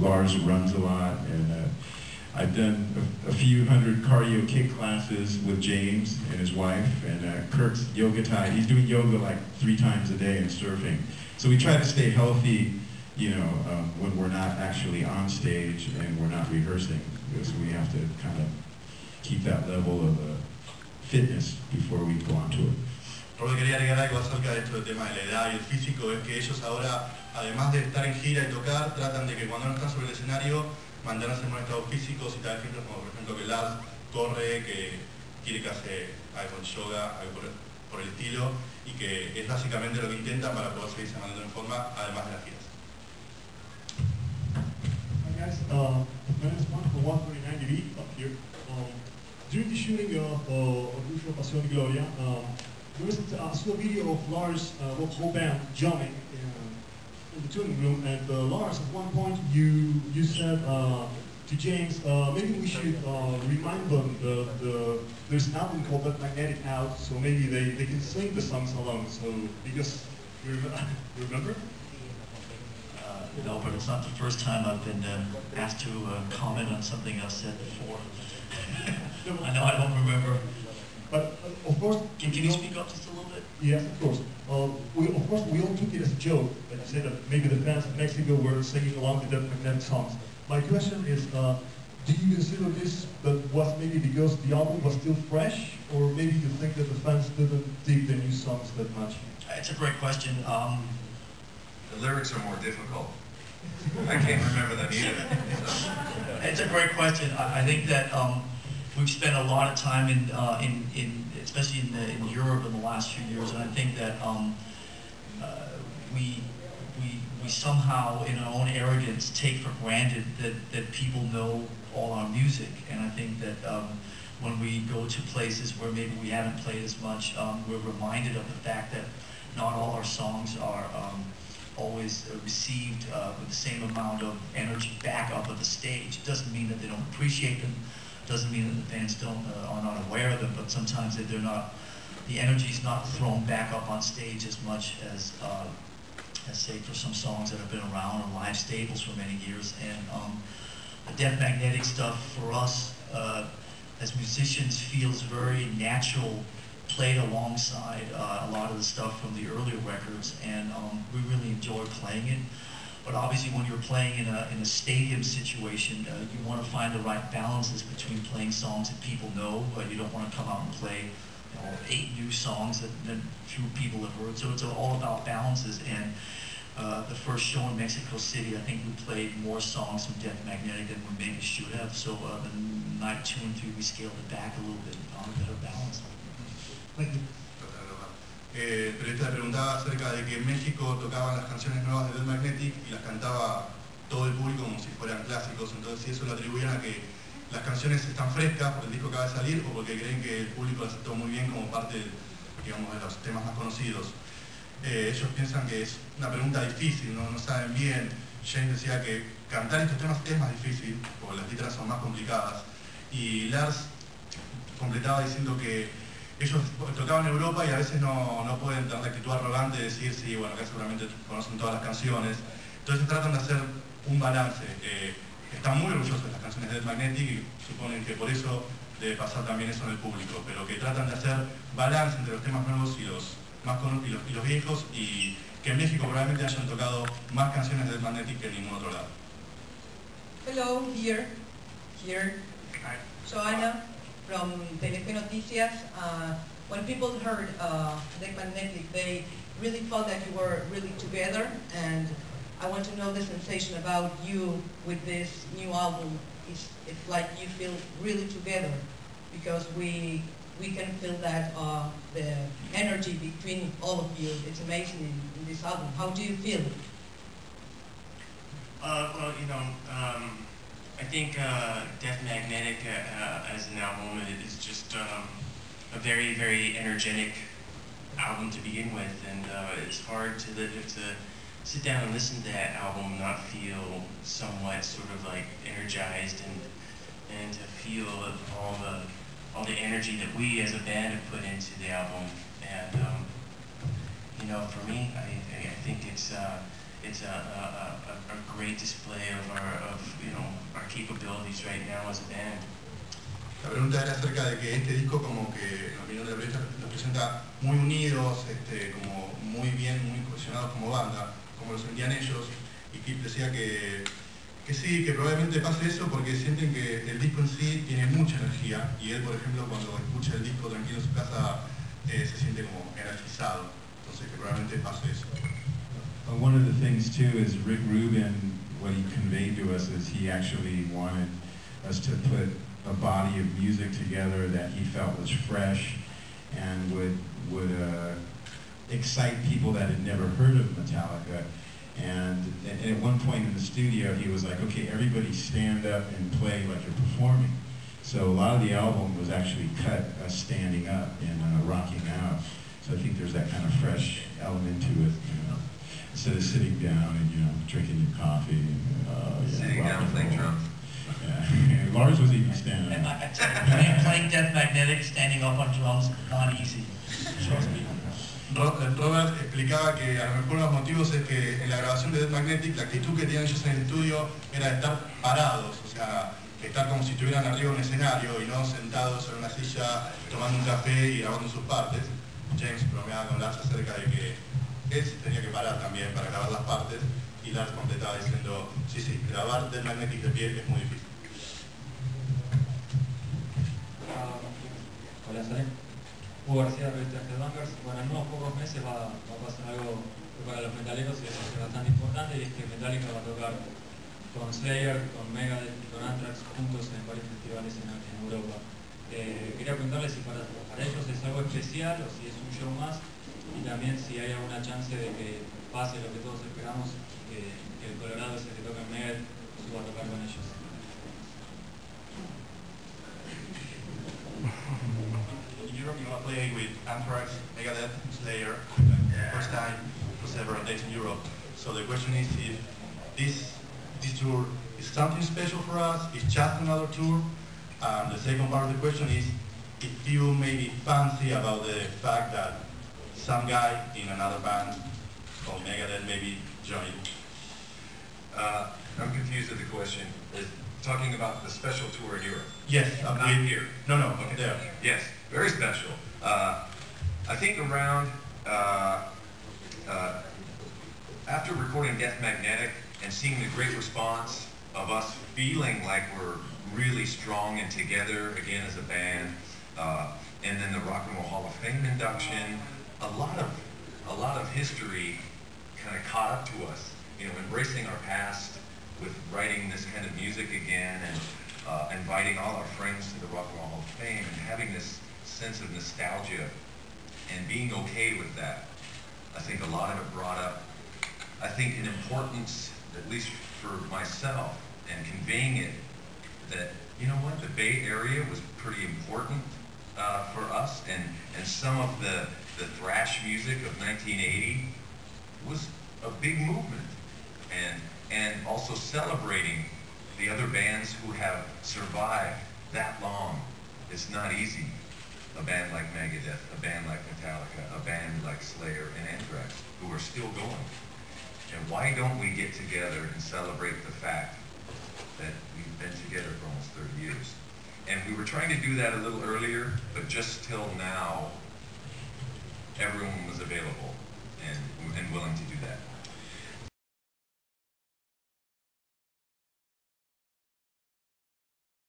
Lars runs a lot, and I've done a few hundred cardio kick classes with James and his wife, and Kirk's yoga tie. He's doing yoga like 3 times a day and surfing. So we try to stay healthy, you know, when we're not actually on stage and we're not rehearsing. So we have to kind of keep that level of fitness before we go on tour. Porque quería agregar algo acerca de esto del tema de la edad y el físico, es que ellos ahora, además de estar en gira y tocar, tratan de que cuando no están sobre el escenario, mantenerse en buen estado físico, citar ejemplos como por ejemplo que Lars corre, que quiere que hace algo con yoga, algo por el estilo, y que es básicamente lo que intentan para poder seguirse manteniendo en forma, además de las giras. Hi guys, my name is Juan from 139 up here. During the shooting of Orgullo, Pasión y Gloria, I saw a video of Lars, the whole band, jamming in the tuning room, and Lars, at one point you said to James, maybe we should remind them there's an album called That Magnetic out, so maybe they can sing the songs alone, so because, you remember? No, but it's not the first time I've been asked to comment on something I've said before. I know I don't remember. But of course, can you speak up just a little bit? Yes, of course. We all took it as a joke that you said that maybe the fans in Mexico were singing along with the magnetic songs. My question is, do you consider this that was maybe because the album was still fresh, or maybe you think that the fans didn't dig the new songs that much? It's a great question. The lyrics are more difficult. I can't remember them either. It's a great question. I think that we've spent a lot of time especially in Europe in the last few years, and I think that we somehow, in our own arrogance, take for granted that people know all our music, and I think that when we go to places where maybe we haven't played as much, we're reminded of the fact that not all our songs are always received with the same amount of energy back up at the stage. It doesn't mean that they don't appreciate them. Doesn't mean that the fans are not aware of them, but sometimes that the energy is not thrown back up on stage as much as say for some songs that have been around on live stables for many years. And the Death Magnetic stuff for us as musicians feels very natural, played alongside a lot of the stuff from the earlier records, and we really enjoy playing it. But obviously when you're playing in a stadium situation, you want to find the right balances between playing songs that people know, but you don't want to come out and play 8 new songs that few people have heard. So it's all about balances. And the first show in Mexico City, I think we played more songs from Death Magnetic than we maybe should have. So the night 2 and 3 we scaled it back a little bit and found a better balance. Thank you. El periodista preguntaba acerca de que en México tocaban las canciones nuevas de Death Magnetic y las cantaba todo el público como si fueran clásicos, entonces si eso lo atribuían a que las canciones están frescas porque el disco acaba de salir o porque creen que el público las aceptó muy bien como parte, digamos, de los temas más conocidos. Ellos piensan que es una pregunta difícil, no saben bien. James decía que cantar estos temas es más difícil porque las letras son más complicadas, y Lars completaba diciendo que ellos tocaban en Europa y a veces no pueden tener la actitud arrogante de decir, sí, bueno, acá seguramente conocen todas las canciones. Entonces tratan de hacer un balance. Están muy orgullosos de las canciones de Death Magnetic y suponen que por eso debe pasar también eso en el público, pero que tratan de hacer balance entre los temas nuevos y los viejos, y que en México probablemente hayan tocado más canciones de Death Magnetic que en ningún otro lado. Hello, here. Joanna from Telefe Noticias. When people heard Death Magnetic, they really felt that you were really together, and I want to know the sensation about you with this new album. It's like you feel really together, because we can feel that the energy between all of you. It's amazing in this album. How do you feel? Well, you know, I think Death Magnetic as an album, it is just a very, very energetic album to begin with, and it's hard to sit down and listen to that album and not feel somewhat sort of like energized and to feel all the energy that we as a band have put into the album. And you know, for me, I think it's it's a great display of our capabilities right now as a band. La pregunta era acerca de que este disco, como que en la opinión de la periodista, nos presenta muy unidos, como muy bien, muy cohesionados como banda, como lo sentían ellos, y Kip decía que sí, que probablemente pase eso porque sienten que el disco en sí tiene mucha energía, y él, por ejemplo, cuando escucha el disco tranquilo en su casa, se siente como energizado, entonces que probablemente pase eso. One of the things too is Rick Rubin, what he conveyed to us is he actually wanted us to put a body of music together that he felt was fresh and would excite people that had never heard of Metallica. And at one point in the studio, he was like, okay, everybody stand up and play like you're performing. So a lot of the album was actually cut standing up and rocking out. So I think there's that kind of fresh element to it, instead of sitting down and, drinking your coffee. Sitting down playing drums. Yeah. Lars was even standing up. Playing Death Magnetic, standing up on drums, not easy. Trust me. Robert explicaba que a lo mejor uno de los motivos es que en la grabación de Death Magnetic la actitud que tenían ellos en el estudio era de estar parados, o sea, estar como si estuvieran arriba de un escenario y no sentados en una silla tomando un café y grabando sus partes. James bromeaba con Lars acerca de que él se tenía que parar también para grabar las partes, y Lars completaba diciendo, sí, grabar Death Magnetic de pie es muy difícil. Hola, Salem. Hugo García, revista Headbangers. Bueno, en unos pocos meses va a pasar algo que para los metaleros es bastante importante, y es que Metallica va a tocar con Slayer, con Megadeth y con Anthrax juntos en varios festivales en Europa. Quería preguntarles si para ellos es algo especial o si es un show más, y también si hay alguna chance de que pase lo que todos esperamos, que el Colorado ese que toca en Megadeth suba a tocar con ellos. You want to play with Anthrax, Megadeth, Slayer, first time for several days in Europe. So the question is if this tour is something special for us, it's just another tour. And the second part of the question is if you maybe fancy about the fact that some guy in another band called Megadeth maybe joined. I'm confused at the question. Is talking about the special tour in Europe? Yes, not here. No, Okay. There. Yes, very special. I think around after recording Death Magnetic and seeing the great response of us feeling like we're really strong and together again as a band, and then the Rock and Roll Hall of Fame induction, a lot of history kind of caught up to us. Embracing our past with writing this kind of music again, and inviting all our friends to the Rock and Roll Hall of Fame, and having this sense of nostalgia and being okay with that. I think a lot of it brought up, I think, an importance, at least for myself, and conveying it, that, the Bay Area was pretty important for us, and some of the thrash music of 1980 was a big movement, and also celebrating the other bands who have survived that long. It's not easy. A band like Megadeth, a band like Metallica, a band like Slayer and Anthrax, who are still going. And why don't we get together and celebrate the fact that we've been together for almost 30 years? And we were trying to do that a little earlier, but just till now, everyone was available and willing to